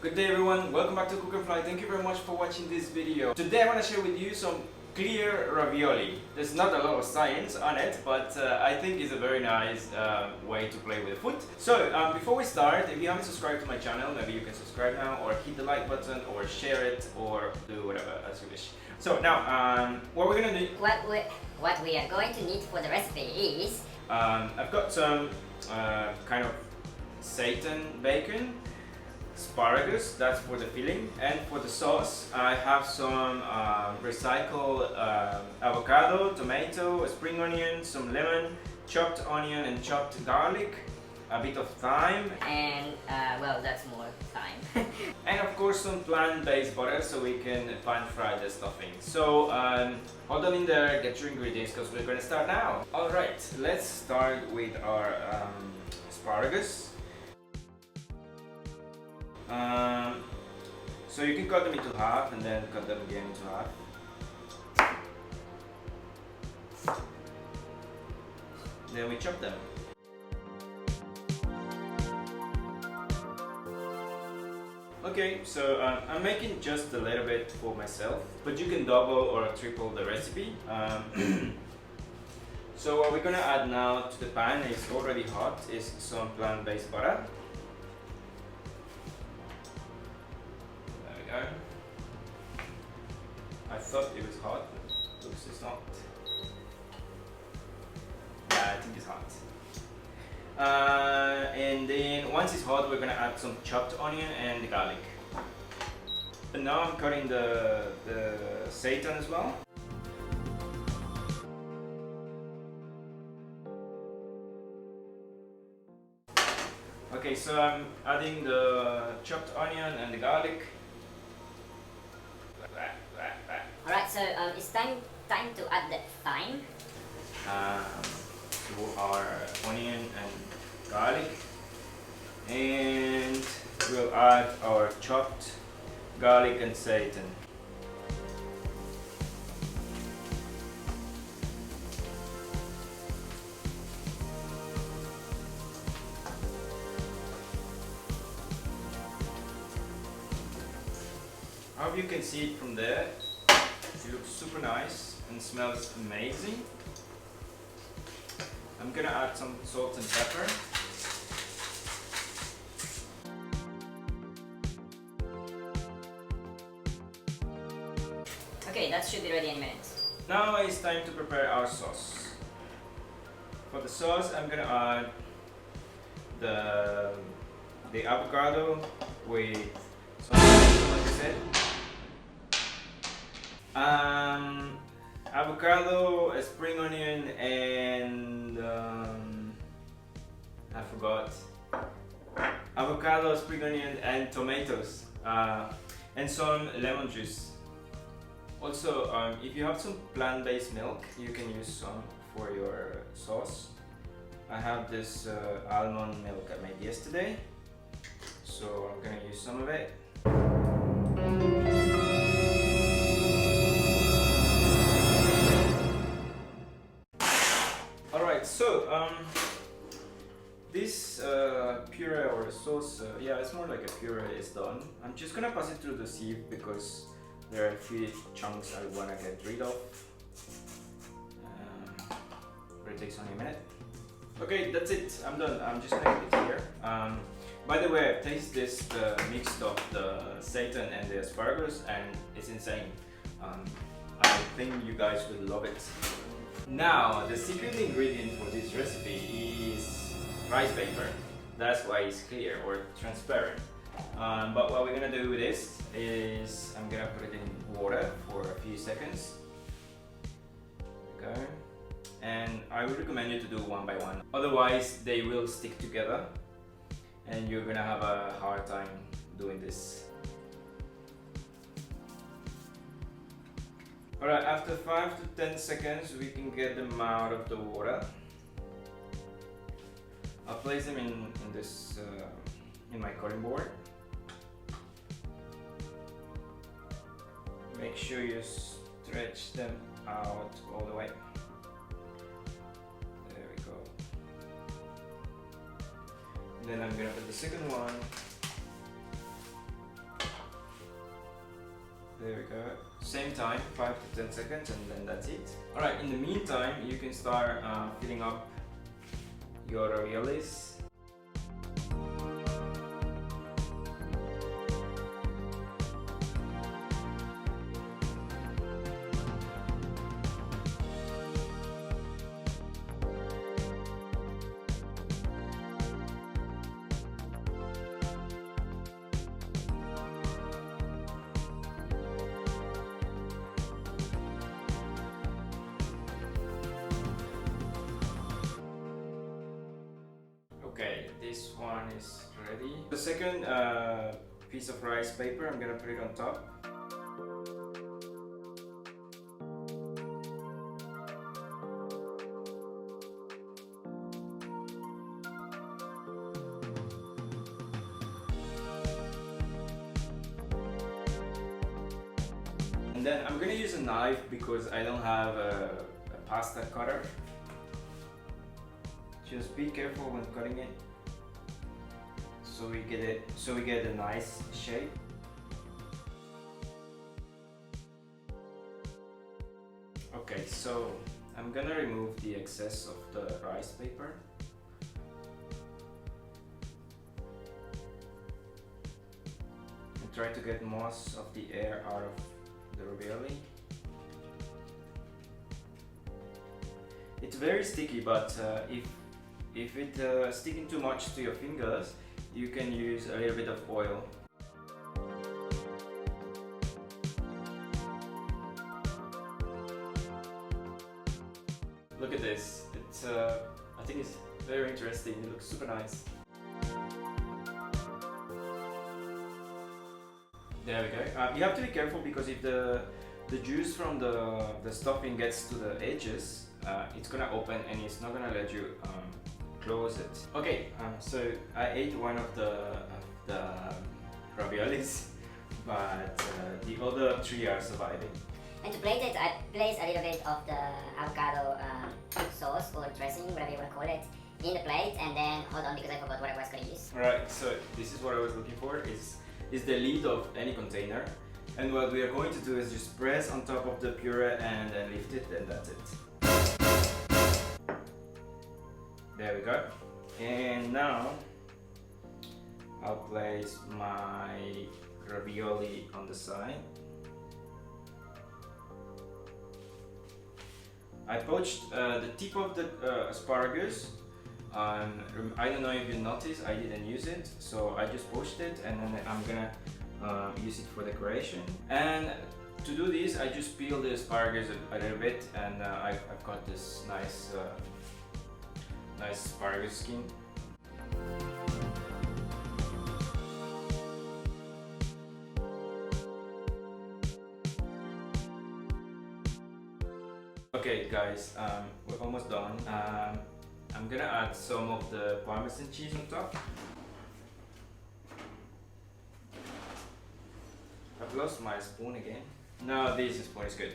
Good day everyone, welcome back to Cook&Fly. Thank you very much for watching this video. Today I want to share with you some clear ravioli. There's not a lot of science on it, but I think it's a very nice way to play with food. So before we start, if you haven't subscribed to my channel, maybe you can subscribe now or hit the like button or share it or do whatever as you wish. So now, what we're gonna do... What we are going to need for the recipe is... I've got some kind of seitan bacon, asparagus, that's for the filling, and for the sauce I have some recycled avocado, tomato, a spring onion, some lemon, chopped onion and chopped garlic, a bit of thyme, and well, that's more thyme. and of course some plant-based butter so we can pan fry the stuffing. So hold on in there, get your ingredients because we're going to start now. Alright, let's start with our asparagus. So you can cut them into half and then cut them again into half. Then we chop them. Okay, so I'm making just a little bit for myself, but you can double or triple the recipe. So what we're gonna add now to the pan is already hot, is some plant-based butter. I thought it was hot, but looks it's not. Yeah, I think it's hot. And then once it's hot, we're gonna add some chopped onion and the garlic. And now I'm cutting the seitan as well. Okay, so I'm adding the chopped onion and the garlic. Alright, so it's time to add the thyme. To our onion and garlic, and we'll add our chopped garlic and seitan. I hope you can see it from there. It looks super nice and smells amazing. I'm gonna add some salt and pepper. Okay, that should be ready in a minute. Now it's time to prepare our sauce. For the sauce, I'm gonna add the avocado with some like I said. Avocado, a spring onion, and I forgot. Avocado, spring onion, and tomatoes, and some lemon juice. Also, if you have some plant-based milk, you can use some for your sauce. I have this almond milk I made yesterday, so I'm gonna use some of it. So this puree or sauce, yeah, it's more like a puree, is done. I'm just gonna pass it through the sieve because there are a few chunks I wanna get rid of. But it takes only a minute. Okay, that's it. I'm done. I'm just gonna keep it here. By the way, I've tasted this mix of the seitan and the asparagus, and it's insane. I think you guys will love it. Now, the secret ingredient for this recipe is rice paper. That's why it's clear or transparent. But what we're gonna do with this is I'm gonna put it in water for a few seconds. Okay. And I would recommend you to do one by one. Otherwise, they will stick together and you're gonna have a hard time doing this. Alright, after 5 to 10 seconds we can get them out of the water. I'll place them in this in my cutting board. Make sure you stretch them out all the way. There we go. Then I'm gonna put the second one There we go. Same time, 5 to 10 seconds, and then that's it. Alright, in the meantime, you can start filling up your raviolis. Okay, this one is ready. The second piece of rice paper, I'm gonna put it on top. And then I'm gonna use a knife because I don't have a pasta cutter. Just be careful when cutting it, so we get a nice shape. Okay, so I'm gonna remove the excess of the rice paper. And try to get most of the air out of the ravioli. It's very sticky, but if it's sticking too much to your fingers, you can use a little bit of oil. Look at this. It's I think it's very interesting. It looks super nice. There we go. You have to be careful because if the juice from the stuffing gets to the edges, it's gonna open and it's not gonna let you close it. Okay, so I ate one of the raviolis, but the other 3 are surviving. And to plate it, I place a little bit of the avocado sauce or dressing, whatever you want to call it, in the plate, and then hold on because I forgot what I was going to use. Alright, so this is what I was looking for. Is the lid of any container, and what we are going to do is just press on top of the puree and then lift it, and that's it. There we go. And now I'll place my ravioli on the side. I poached the tip of the asparagus. I don't know if you noticed, I didn't use it, so I just poached it, and then I'm gonna use it for decoration. And to do this, I just peel the asparagus a little bit, and I've got this nice asparagus skin. Okay guys, we're almost done. I'm gonna add some of the parmesan cheese on top. I've lost my spoon again. No, this spoon is good.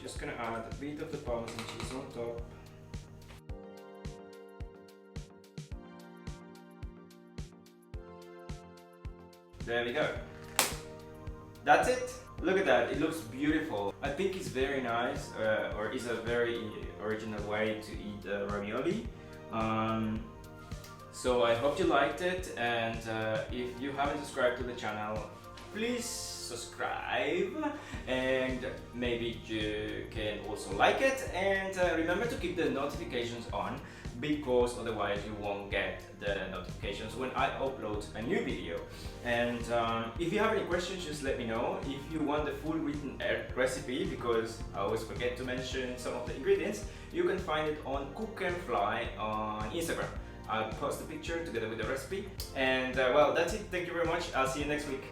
Just gonna add a bit of the parmesan cheese on top. There we go. That's it. Look at that, it looks beautiful. I think it's very nice, or is a very original way to eat ravioli. So I hope you liked it, and if you haven't subscribed to the channel, please subscribe, and maybe you can also like it, and remember to keep the notifications on, because otherwise you won't get the notifications when I upload a new video. And if you have any questions, just let me know. If you want the full written recipe, because I always forget to mention some of the ingredients, you can find it on Cook&Fly on Instagram. I'll post a picture together with the recipe. And well, that's it. Thank you very much. I'll see you next week.